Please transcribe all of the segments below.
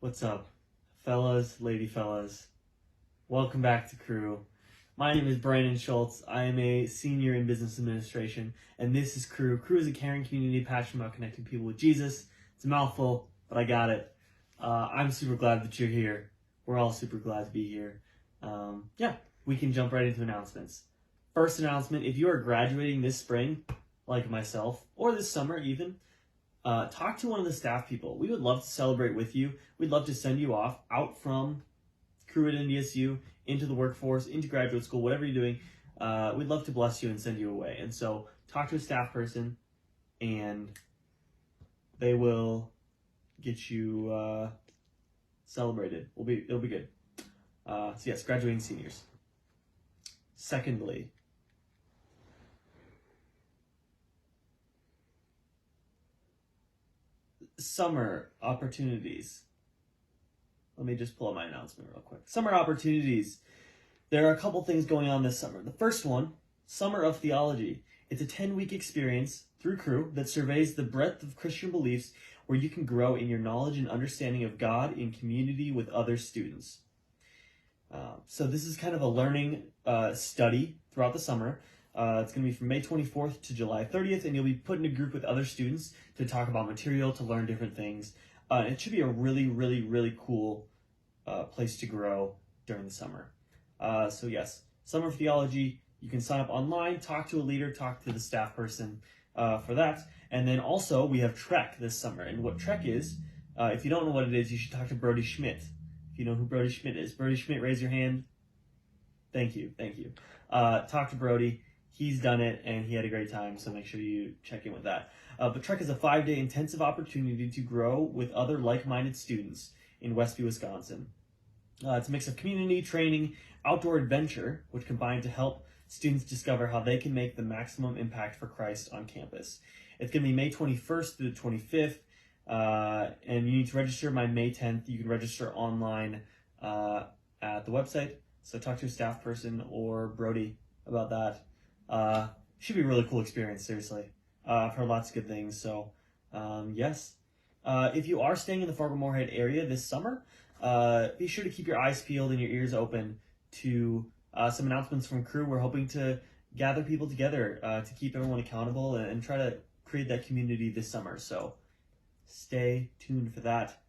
What's up, fellas, lady fellas? Welcome back to Crew. My name is Brandon Schultz. I am a senior in business administration, and this is Crew. Crew is a caring community passionate about connecting people with Jesus. It's a mouthful, but I got it. I'm super glad that you're here. We're all super glad to be here. We can jump right into announcements. First announcement, if you are graduating this spring, like myself, or this summer even, talk to one of the staff people. We would love to celebrate with you. We'd love to send you off out from Crew at NDSU into the workforce, into graduate school, whatever you're doing. We'd love to bless you and send you away. And so talk to a staff person and they will get you celebrated. It'll be good. So yes, graduating seniors. Secondly, summer opportunities. Let me just pull up my announcement real quick. Summer opportunities. There are a couple things going on this summer. The first one, Summer of Theology. It's a 10-week experience through Crew that surveys the breadth of Christian beliefs where you can grow in your knowledge and understanding of God in community with other students. So this is kind of a learning study throughout the summer. It's going to be from May 24th to July 30th, and you'll be put in a group with other students to talk about material, to learn different things. It should be a really, really, really cool place to grow during the summer. So yes, Summer of Theology, you can sign up online, talk to a leader, talk to the staff person for that. And then also we have Trek this summer. And what Trek is, if you don't know what it is, you should talk to Brody Schmidt. If you know who Brody Schmidt is. Brody Schmidt, raise your hand. Thank you. Talk to Brody. He's done it, and he had a great time, so make sure you check in with that. But Trek is a 5-day intensive opportunity to grow with other like-minded students in Westview, Wisconsin. It's a mix of community, training, outdoor adventure, which combine to help students discover how they can make the maximum impact for Christ on campus. It's going to be May 21st through the 25th, and you need to register by May 10th. You can register online at the website, so talk to a staff person or Brody about that. Should be a really cool experience, seriously. I've heard lots of good things, so yes. If you are staying in the Fargo-Moorhead area this summer, be sure to keep your eyes peeled and your ears open to some announcements from Crew. We're hoping to gather people together to keep everyone accountable and try to create that community this summer, so stay tuned for that.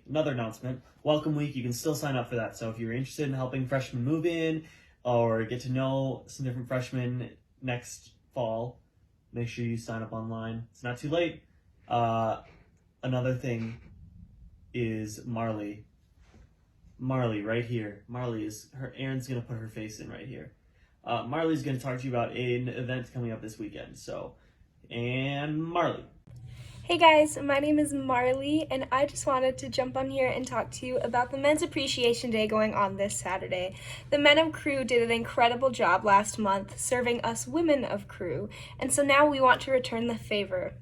Another announcement. Welcome Week, you can still sign up for that. So if you're interested in helping freshmen move in or get to know some different freshmen next fall, make sure you sign up online. It's not too late. Another thing is Marley. Marley, right here. Erin's going to put her face in right here. Marley's going to talk to you about an event coming up this weekend. And Marley. Hey guys, my name is Marley, and I just wanted to jump on here and talk to you about the Men's Appreciation Day going on this Saturday. The men of Crew did an incredible job last month serving us women of Crew, and so now we want to return the favor.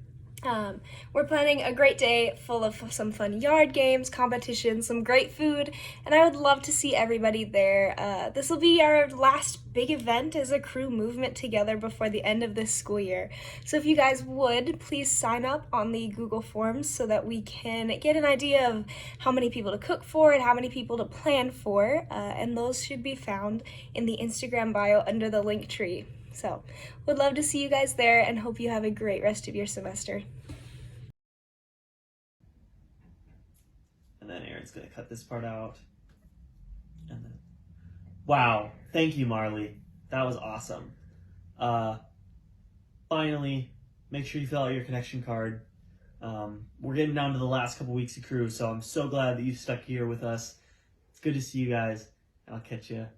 We're planning a great day full of some fun yard games, competitions, some great food, and I would love to see everybody there. This will be our last big event as a Crew movement together before the end of this school year. So if you guys would, please sign up on the Google Forms so that we can get an idea of how many people to cook for and how many people to plan for, and those should be found in the Instagram bio under the link tree. So, would love to see you guys there and hope you have a great rest of your semester. And then Erin's going to cut this part out. Wow. Thank you, Marley. That was awesome. Finally, make sure you fill out your connection card. We're getting down to the last couple weeks of Crew, so I'm so glad that you stuck here with us. It's good to see you guys, and I'll catch you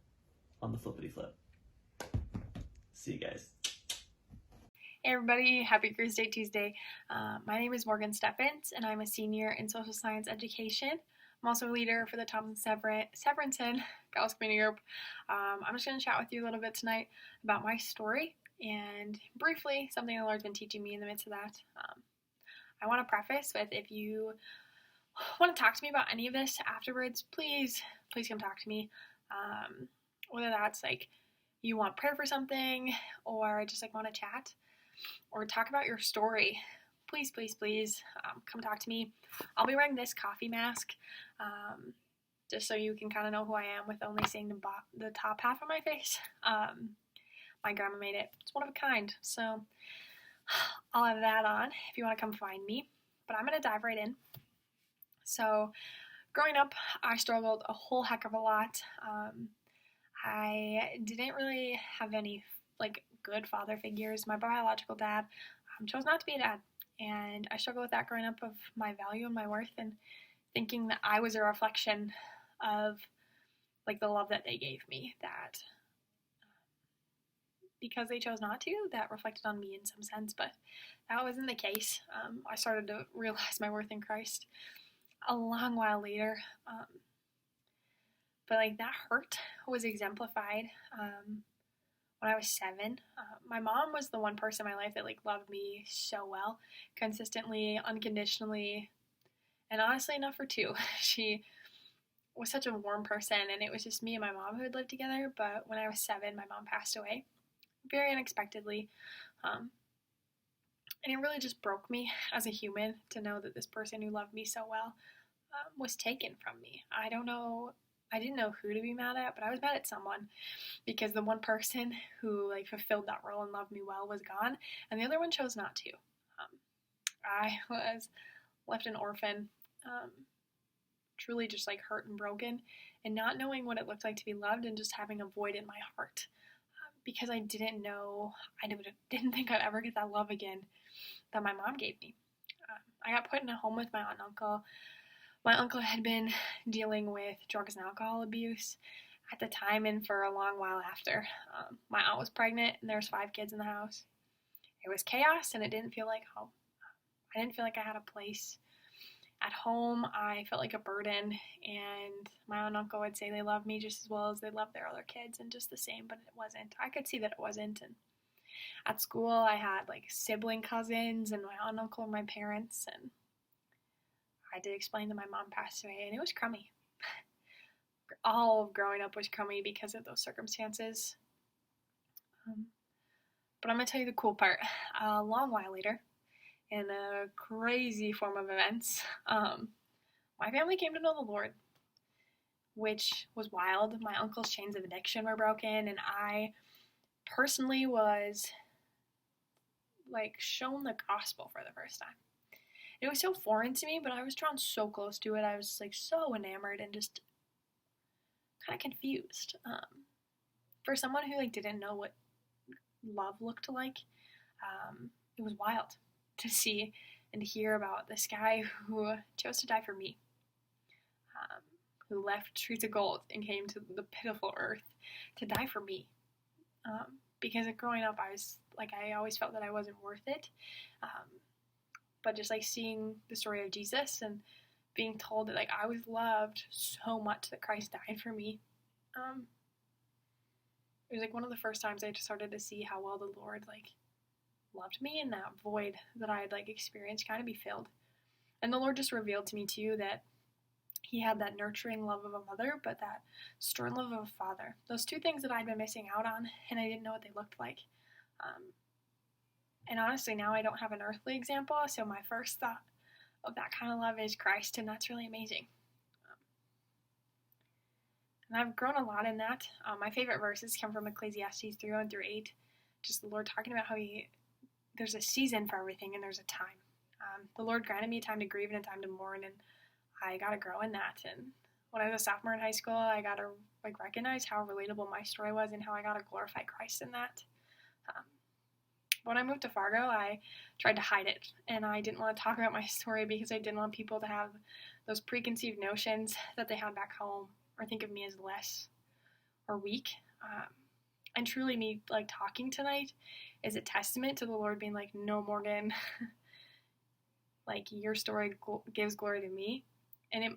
on the flippity flip. See you guys. Hey everybody, happy Careers Day Tuesday. My name is Morgan Steffens, and I'm a senior in social science education. I'm also a leader for the Thompson Severinton Girls Community Group. I'm just going to chat with you a little bit tonight about my story and briefly something the Lord's been teaching me in the midst of that. I want to preface with, if you want to talk to me about any of this afterwards, please come talk to me. Whether that's like you want prayer for something or just like want to chat or talk about your story, please, please, please, come talk to me. I'll be wearing this coffee mask, just so you can kind of know who I am with only seeing the top half of my face. My grandma made it. It's one of a kind, so I'll have that on if you want to come find me. But I'm going to dive right in. So, growing up, I struggled a whole heck of a lot. I didn't really have any good father figures. My biological dad chose not to be a dad, and I struggled with that growing up, of my value and my worth, and thinking that I was a reflection of the love that they gave me, that because they chose not to, that reflected on me in some sense, but that wasn't the case. I started to realize my worth in Christ a long while later, but that hurt was exemplified when I was 7. My mom was the one person in my life that loved me so well, consistently, unconditionally, and honestly enough for 2. She was such a warm person, and it was just me and my mom who had lived together. But when I was 7, my mom passed away very unexpectedly, and it really just broke me as a human to know that this person who loved me so well was taken from me. I didn't know who to be mad at, but I was mad at someone, because the one person who fulfilled that role and loved me well was gone, and the other one chose not to. I was left an orphan, truly just hurt and broken, and not knowing what it looked like to be loved, and just having a void in my heart, because I didn't think I'd ever get that love again that my mom gave me. I got put in a home with my aunt and uncle. My uncle had been dealing with drugs and alcohol abuse at the time and for a long while after. My aunt was pregnant, and there was 5 kids in the house. It was chaos, and it didn't feel like home. I didn't feel like I had a place at home. I felt like a burden, and my aunt and uncle would say they loved me just as well as they loved their other kids, and just the same, but it wasn't. I could see that it wasn't. And at school, I had sibling cousins, and my aunt and uncle were my parents, and I had to explain that my mom passed away, and it was crummy. All of growing up was crummy because of those circumstances. But I'm going to tell you the cool part. A long while later, in a crazy form of events, my family came to know the Lord, which was wild. My uncle's chains of addiction were broken, and I personally was shown the gospel for the first time. It was so foreign to me, but I was drawn so close to it. I was so enamored and just kind of confused. For someone who didn't know what love looked like, it was wild to see and to hear about this guy who chose to die for me, who left streets of gold and came to the pitiful earth to die for me. Because growing up, I always felt that I wasn't worth it. But just seeing the story of Jesus and being told that I was loved so much that Christ died for me, it was one of the first times I just started to see how well the Lord loved me, and that void that I had experienced kind of be filled. And the Lord just revealed to me too that He had that nurturing love of a mother, but that stern love of a father. Those 2 things that I'd been missing out on, and I didn't know what they looked like. And honestly, now I don't have an earthly example, so my first thought of that kind of love is Christ, and that's really amazing. And I've grown a lot in that. My favorite verses come from Ecclesiastes 3:1-8, just the Lord talking about how there's a season for everything, and there's a time. The Lord granted me a time to grieve and a time to mourn, and I got to grow in that. And when I was a sophomore in high school, I got to recognize how relatable my story was and how I got to glorify Christ in that. When I moved to Fargo, I tried to hide it, and I didn't want to talk about my story because I didn't want people to have those preconceived notions that they had back home, or think of me as less or weak. And truly, me talking tonight is a testament to the Lord being no, Morgan, your story gives glory to me, and it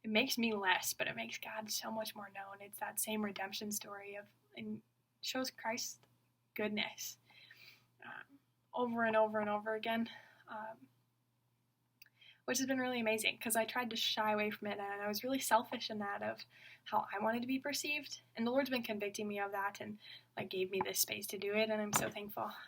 makes me less, but it makes God so much more known. It's that same redemption story and shows Christ's goodness over and over and over again, which has been really amazing, because I tried to shy away from it, and I was really selfish in that, of how I wanted to be perceived, and the Lord's been convicting me of that, and gave me this space to do it, and I'm so thankful.